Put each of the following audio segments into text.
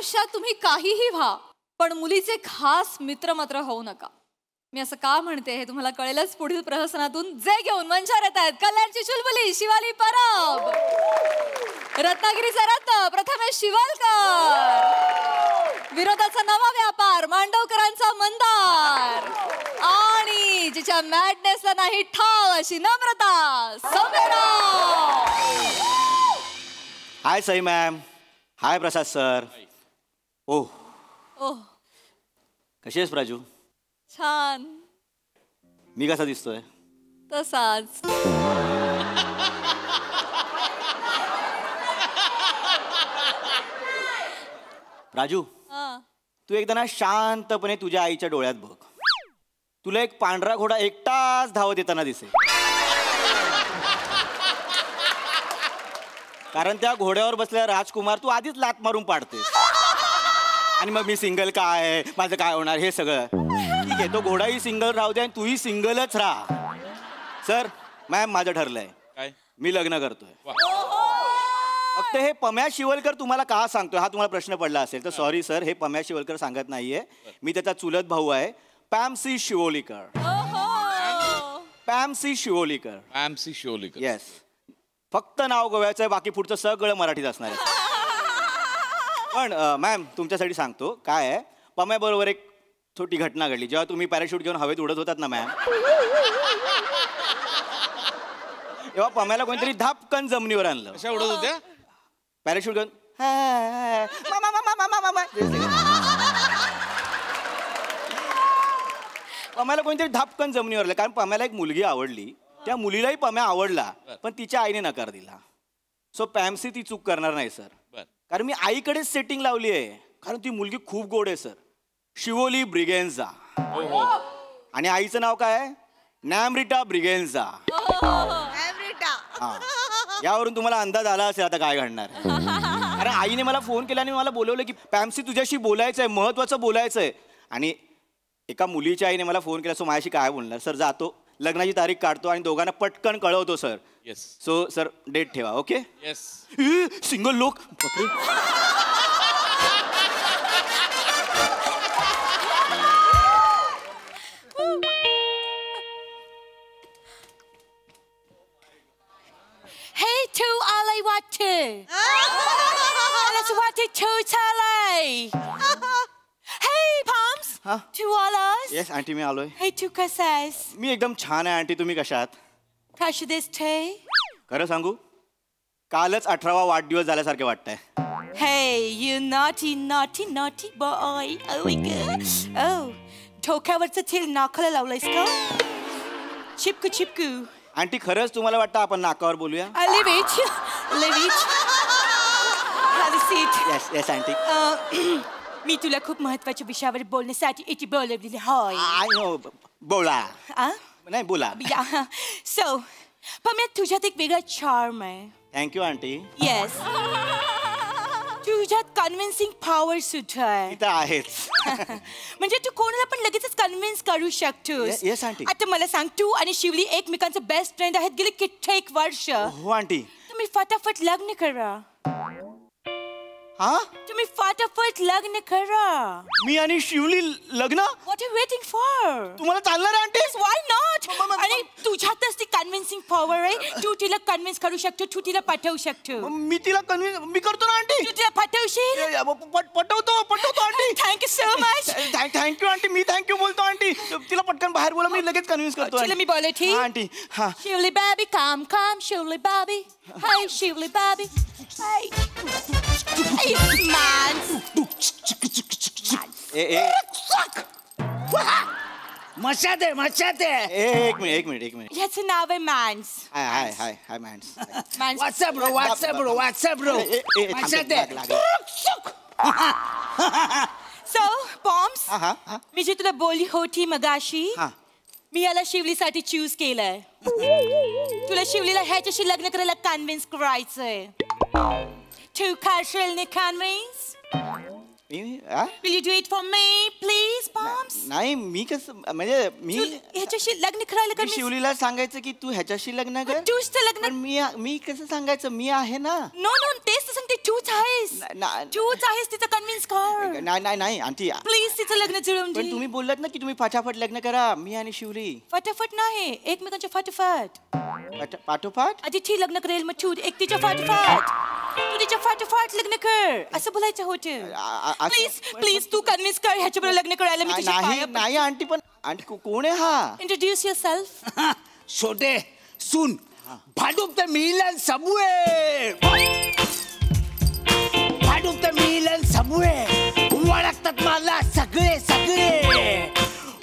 आयुष्यात तुम्ही काहीही व्हा, पण मुलीचे खास मित्र मात्र होऊ नका. मी असं का म्हणते हे तुम्हाला कळेलच पुढील प्रहसनातून. जे घेऊन मंचावर येत आहेत कल्याणची चुलबुली शिवाली परब, रत्नागिरीचा रत्न प्रथमेश शिवलकर, विरोधाचा नवा व्यापार मांडवकरांचा मंदार, आणि जिच्या मॅडनेसला नाही ठाव अशी नम्रता सौम्यराव. हाय सई मॅम. हाय प्रसाद सर. ओह ओह, कशी आहेस प्राजू? छान. मी कसा दिसतोय? तसाच. राजू, तू एकदा ना शांतपणे तुझ्या आईच्या डोळ्यात बघ. तुला एक पांढरा घोडा एकटाच धावत येताना दिसेल. कारण त्या घोड्यावर बसलेला राजकुमार तू आधीच लात मारून पाडतेस. आणि मग मी सिंगल काय, माझं काय होणार हे सगळं. ठीक आहे, तो घोडाही सिंगल राहू दे आणि तूही सिंगलच राहा. सर मॅम, माझं ठरलंय. काय? मी लग्न करतोय. फक्त हे पम्या शिवलकर तुम्हाला का सांगतोय हा तुम्हाला प्रश्न पडला असेल तर सॉरी सर, हे पम्या शिवलकर सांगत नाहीये. मी त्याचा चुलत भाऊ आहे, पॅमसी शिवोलीकर. पॅमसी शिवोलीकर. पॅमसी शिवोलीकर. येस. फक्त नाव गोव्याचं आहे, बाकी पुढचं सगळं मराठीत असणार आहे. पण मॅम तुमच्यासाठी सांगतो काय आहे, पम्याबरोबर एक छोटी घटना घडली. जेव्हा तुम्ही पॅराशूट घेऊन हवेत उडत होतात ना मॅम, तेव्हा पम्याला कोणतरी धापकन जमिनीवर आणलं. कशा उडत होत्या? पॅराशूट घेऊन. पम्याला कोणतरी धापकन जमिनीवर आणलं. कारण पम्याला एक मुलगी आवडली, त्या मुलीलाही पम्या आवडला, पण तिच्या आईने नकार दिला. सो पॅमसी ती चूक करणार नाही सर. कारण मी आईकडेच सेटिंग लावली आहे. कारण ती मुलगी खूप गोड आहे सर, शिवोली ब्रिगेन्झा. आणि आईचं नाव काय आहे? नॅमरिटा ब्रिगेन्झा. हा, यावरून तुम्हाला अंदाज आला असेल आता काय घडणार. अरे आईने मला फोन केला आणि मला बोलवलं की पॅमसी तुझ्याशी बोलायचं आहे, महत्वाचं बोलायचं आहे. आणि एका मुलीच्या आईने मला फोन केला. सो माझ्याशी काय बोलणार सर? जातो, लग्नाची तारीख काढतो आणि दोघांना पटकन कळवतो सर. सो सर डेट ठेवा. ओके? सिंगल लोक. Hey, to alay watu. Let's watu to talay. Hey, Palms. To alas. Yes aunty, मी आलोय. Hey, to kasas. मी एकदम छान आहे आंटी. तुम्ही कशा आहात? Kasha this tea. खरं सांगू, कालच 18वा वाढदिवस झाल्यासारखे वाटतंय. Hey, you naughty, naughty, naughty boy. Oh my God. Oh, डोक्यावरचं तेल नाकाला लावलंयस का? चिपकू चिपकू. आंटी खरंच तुम्हाला वाटतं आपण नाकावर बोलूया? Leave it. Leave it. Have a seat. Yes yes aunty. मी तुला खूप महत्त्वाच्या विषयावर बोलण्यासाठी इथे बोलवलेली आहे. I know. बोला. नाही बोला. सो पम्या, तुझ्यात एक वेगळा चार्म आहे. Thank you aunty. येस. तुझ्यात कन्व्हिन्सिंग पॉवर सुद्धा आहे. इथं आहेच. म्हणजे तू कोणाला पण लगेचच कन्व्हिन्स करू शकतोस. Yes aunty. आता मला सांग, तू आणि शिवली एकमेकांचे बेस्ट फ्रेंड आहेत गेले कित्येक वर्ष. हो आंटी. तुम्ही फटाफट लग्न करा. हा? तुम्ही फटाफट लग्न करा. मी आणि शिवली लग्न? What are you waiting for? तुम्हाला चालणार आहे आंटी? Why not? आणि तुझ्यातच ती कन्व्हिन्सिंग पॉवर आहे. तू तिला कन्व्हिन्स करू शकतो, तू तिला पटवू शकतो. मी तिला कन्व्हिन्स मी करतो ना आंटी. तू तिला पटवशील? पटवतो aunty. Thank you so much. Thank you aunty. मी थँक्यू बोलतो आंटी. तिला पटकन बाहेर बोला, मी लगेच कन्व्हिन्स करतो. तिला मी बोलते ठीक? आंटी. हा. Shivali baby come Shivali baby. Hey Shivali baby. Hey. Hey man. मशाते मशाते. एक मिनिट. ह्याचं नाव आहे Mans. Hi Mans. What's up bro. मशाते. सो पॉम्स, मी जे तुला बोलली होती मगाशी, मी याला शिवलीसाठी चूज केलंय. तुला शिवलीला ह्याच्याशी लग्न करायला कन्व्हिन्स करायचंय. तू करशील convince? Will you do it for me, please, Palms? नाही, मी कसं म्हणजे मी ह्याच्याशी लग्न करायला मी शिवलीला सांगायचं की तू ह्याच्याशी लग्न कर. तूच तर लग्न. मी कसं सांगायचं? मी आहे ना. नो नो, तेच तर सांगते, तूच आहेस तूच आहेस तिचं कन्व्हिन्स कर नाही आंटी प्लीज तिचं लग्न जुळवून पण दे. तुम्ही बोललात ना की तुम्ही फटाफट लग्न करा मी आणि शिवली फटाफट नाही एकमेकांच्या फाटफाट पाठोपाठ आधी ती लग्न करेल मग तू एकटीच्या फाटफाट तू तिच्या फाटफाट लग्न कर असं बोलायचं होतं. प्लीज प्लीज तू कन्व्हिन्स कर ह्याच्याबरोबर लग्न करायला मी तुझ्या नाही नाही आंटी पण आंटी कोण आहे हा इंट्रोड्यूस युअरसेल्फ. छोटे सुन भाडूप तर मिलन सबवे भाडूप तर मिलन सबवे ओळखतात मला सगळे सगळे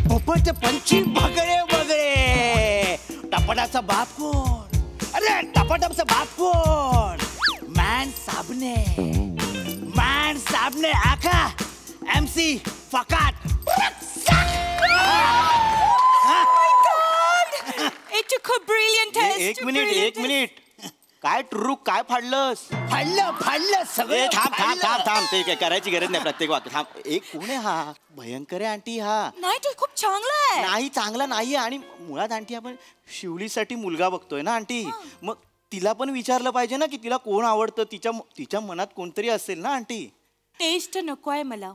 पोपट पंछी बगळे बगळे टपाटाचा बाप कोण अरे टपाटाचा बाप कोण मॅन साबने आका MC फकाट It took a brilliant test. एक मिनिट काय ट्रुक काय फाडलंस फाडलं सगळं थांब ते काय करायची गरज नाही प्रत्येक वाक्य थांब एक कोण आहे हा भयंकर आहे आंटी हा नाही तो खूप चांगला आहे. नाही चांगला नाहीये आणि मुळात आंटी आपण शिवलीसाठी मुलगा बघतोय ना आंटी मग तिला पण विचारलं पाहिजे ना की तिला कोण आवडतं तिच्या मनात कोणतरी असेल ना आंटी. टेस्ट नकोय मला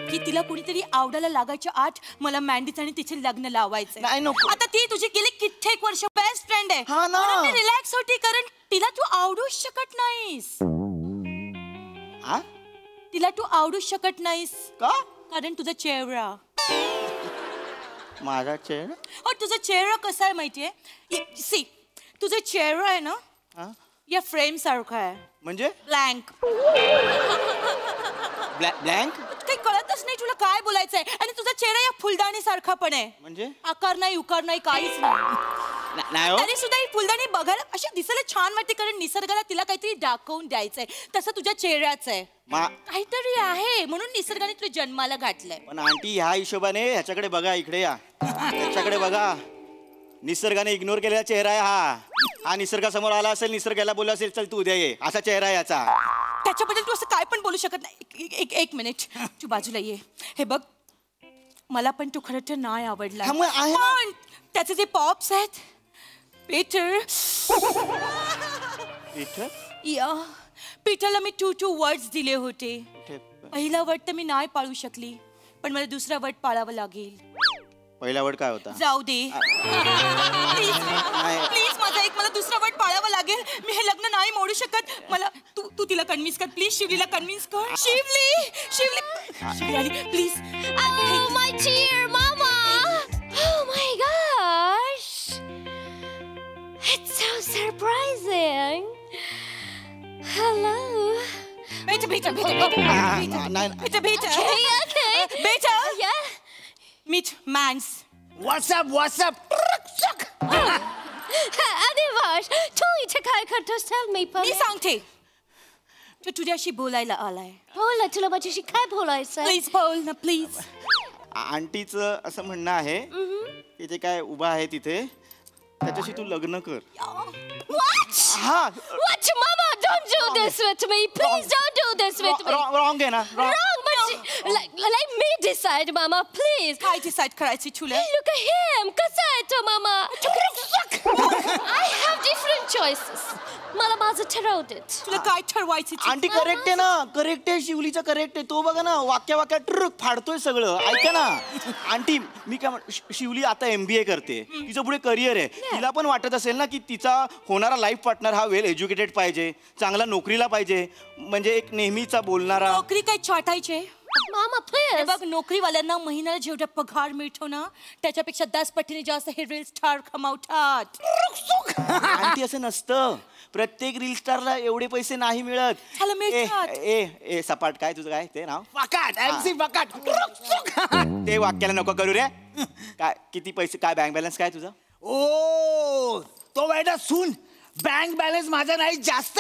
की तिला कुणीतरी आवडायला लागायच्या आत मला मॅन्डीच आणि तिचे लग्न लावायचं. नाही नको. आता ती तुझी गेली कित्येक वर्ष बेस्ट फ्रेंड आहे. हा ना. म्हणून मी रिलॅक्स होती कारण तिला तू आवडूच शकत नाहीस. तिला तू आवडूच शकत नाहीस का कारण तुझा चेहरा माझा चेहरा हो तुझा चेहरा कसा आहे माहितीये सी तुझा चेहरा आहे ना या फ्रेम सारखा आहे म्हणजे ब्लँक ब्लँक काही कळतच नाही तुला काय बोलायचंय आणि तुझा चेहरा या फुलदाणी सारखा पण आहे म्हणजे आकार नाही उकार नाही काहीच नाही हो तरी सुद्धा ही फुलदाणी बघायला अशी दिसायला छान वाटते कारण निसर्गाला तिला काहीतरी दाखवून द्यायचंय तसं तुझ्या चेहऱ्याचं आहे काहीतरी आहे म्हणून निसर्गाने तुला जन्माला घातलंय. पण आंटी ह्या हिशोबाने ह्याच्याकडे बघा इकडे या ह्याच्याकडे बघा निसर्गाने इग्नोर केलेला चेहरा आहे हा निसर्गासमोर आला असेल निसर्गाला बोलला असेल चल तू उद्या ये असा चेहरा आहे याचा. त्याच्याबद्दल तू असं काय पण बोलू शकत नाही. एक मिनिट तू बाजूला ये हे बघ मला पण तू खरं तर नाही आवडला पण त्याचे जे पॉप्स आहेत पीटर पीटरला मी 2 वर्ड्स दिले होते. पहिला वर्ड तर मी नाही पाळू शकली पण मला दुसरा वर्ड पाळावा लागेल. पहिला वर्ड काय होता जाऊ दे प्लीज माझा एक मला दुसरा वर्ड पाळावा लागेल. मी हे लग्न नाही मोडू शकत. मला तू तिला कन्व्हिन्स कर प्लीज. शिवलीला कन्व्हिन्स कर. शिवली आली प्लीज. माय चीअर मामा. Oh my gosh. It's so surprising. Hello. बेटा Yeah. Meet Mans. What's up? Adivash, तू इथे काय करतोस? Tell me, मी सांगते तू तुझ्याशी बोलायला आलाय. बोल तुला माझ्याशी काय बोलायचं? प्लीज बोल ना प्लीज. आंटीचं असं म्हणणं आहे की जे काय उभा आहे तिथे त्याच्याशी तू लग्न कर. What? What, Mama? Don't do this with me. Please don't do this with me. Wrong आहे ना? Wrong, but let me decide, Mama. Please. काय डिसाइड करायची तुला? Look at him. कसा आहे तो, Mama? I have different choices. मला माझं ठरवू देत. तुला काय ठरवायची? आंटी करेक्ट आहे ना करेक्ट आहे शिवलीचा करेक्ट आहे तो बघा ना वाक्या ट्रुक फाडतोय सगळं. ऐका ना आंटी मी काय शिवली आता MBA करते तिचं पुढे करिअर आहे तिला पण वाटत असेल ना की तिचा होणारा लाईफ पार्टनर हा वेल एज्युकेटेड पाहिजे चांगला नोकरीला पाहिजे म्हणजे एक नेहमीचा बोलणारा. नोकरी काय छाटायचे? मामा प्लीज. बघ नोकरीवाल्यांना महिन्याला जेवढा पगार मिळतो ना त्याच्यापेक्षा 10 पटीने जास्त हे रील स्टार कमावतात. आंटी असं नसतं प्रत्येक रील स्टारला एवढे पैसे नाही मिळत. ए सपाट काय तुझं काय ते नाव फकाट MC फकाट ते वाक्याला नको करू रे. काय किती पैसे काय बँक बॅलन्स काय तुझा? ओ तो बेटा सुन बँक बॅलन्स माझा नाही जास्त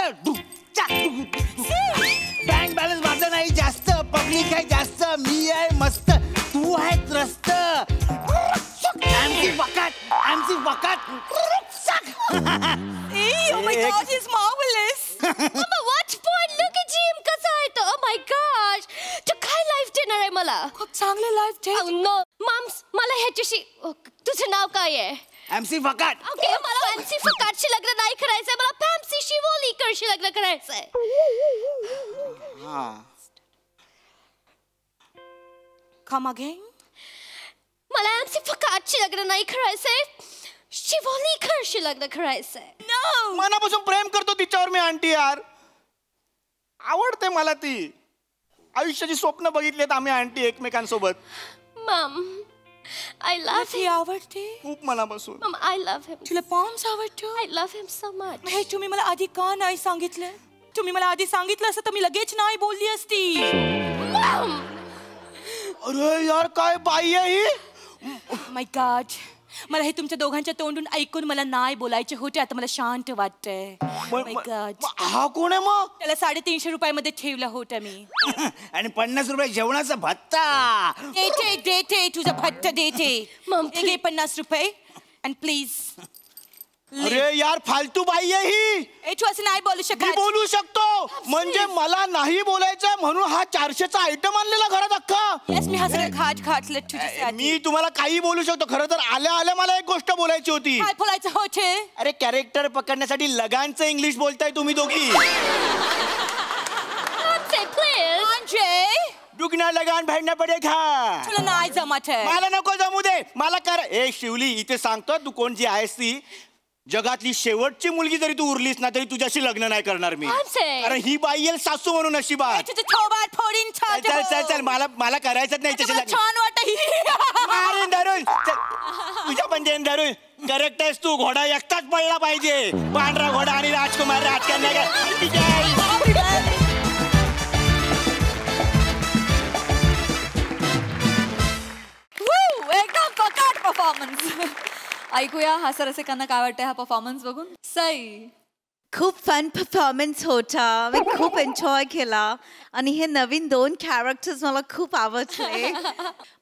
बँक बॅलन्स माझा नाही जास्त पब्लिक आहे जास्त मी आहे मस्त तू आहे त्रस्त. MC फकाट Oh my God, he's marvelous. Mama, what point? Look at him. कसा आहे तो? Oh my gosh. तू काय लाईफ देणार आहे मला? खूप चांगले लाईफ दे. Oh no, मॉम्स मला ह्याच्याशी तुझं नाव काय आहे? MC फकाट. ओके मला MC फकाटशी लग्न नाही करायचंय मला फॅन्सी शिवोलीकरशी लग्न करायचंय. Come again. मला आमची फकाटची लग्न नाही करायचंय, शिवोलीकरशी लग्न करायचंय. No. मनापासून प्रेम करतो तिच्यावर मी आंटी यार. आवडते मला ती. आयुष्याची स्वप्न बघितलीत आम्ही आंटी एकमेकांसोबत. मम, I love ती him. आवडते. खूप मनापासून. Mom, I love him. तुला पॉम्स आवडतो. I love him so much. हे तुम्ही मला आधी का नाही सांगितलं? तुम्ही मला आधी सांगितलं असतं तर मी लगेच नाही बोलली असती. Mom! अरे यार काय बाई आहे ही. माय गॉड, मला हे तुमच्या दोघांच्या तोंडून ऐकून मला नाही बोलायचे होते. आता मला शांत वाटतंय. माय गॉड, हा कोण आहे मग. त्याला 350 रुपयामध्ये ठेवलं होतं मी. आणि 50 रुपये जेवणाचा भत्ता. देते तुझं भट्ट देते. Mom, हे घे 50 रुपये अँड प्लीज. अरे यार फालतू बाई आहे ही. तू असं नाही बोलू मी शकत. बोलू शकतो. म्हणजे मला नाही बोलायचंय म्हणून हा 400चा आयटम आणलेला घरात अख्खा. Yes, मी हा सगळं घातलं तुझ्यासाठी. मी तुम्हाला काही बोलू शकतो. खरं तर आल्या आल्या मला एक गोष्ट बोलायची होती. काय बोलायचं होते? अरे कॅरेक्टर पकडण्यासाठी लगानचं इंग्लिश बोलताय तुम्ही दोघी. Say please. अंजय, दुगना लगान भरना पडेगा. तुला नाही जमत आहे. मला नको जमू दे. मला कर. ए शिवली इथे सांगतो तू कोण जी आहेस ती. जगातली शेवटची मुलगी जरी तू उरलीस ना तरी तुझ्याशी लग्न नाही करणार मी. अंजय. कारण ही बाई येईल सासू म्हणून नशिबात. तुझं थोबाड फोडीन चल छाती. चल चल चल मला करायचंच नाही मला त्याची छान वाटत. मारेन धरून. तुझ्या पण देन धरून. करेक्ट आहेस तू. घोडा एकटाच पडला पाहिजे. पांढरा घोडा आणि राजकुमार राजकन्या एकदम पकाट परफॉर्मन्स. ऐकूया हा सरसेकांना काय वाटतंय हा परफॉर्मन्स बघून. सई, खूप फन परफॉर्मन्स होता. मी खूप एन्जॉय केला आणि हे नवीन 2 कॅरेक्टर्स मला खूप आवडले.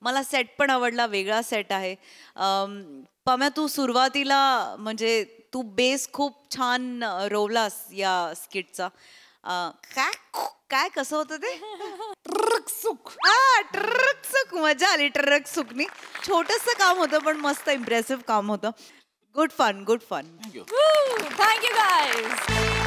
मला सेट पण आवडला. वेगळा सेट आहे. पम्या तू सुरुवातीला म्हणजे तू बेस खूप छान रोवलास या स्किटचा. काय काय कसं होतं ते. ट्रक मजा आली. ट्रक सुकनी छोटंसं काम होतं पण मस्त इम्प्रेसिव्ह काम होतं. Good fun. Thank you guys.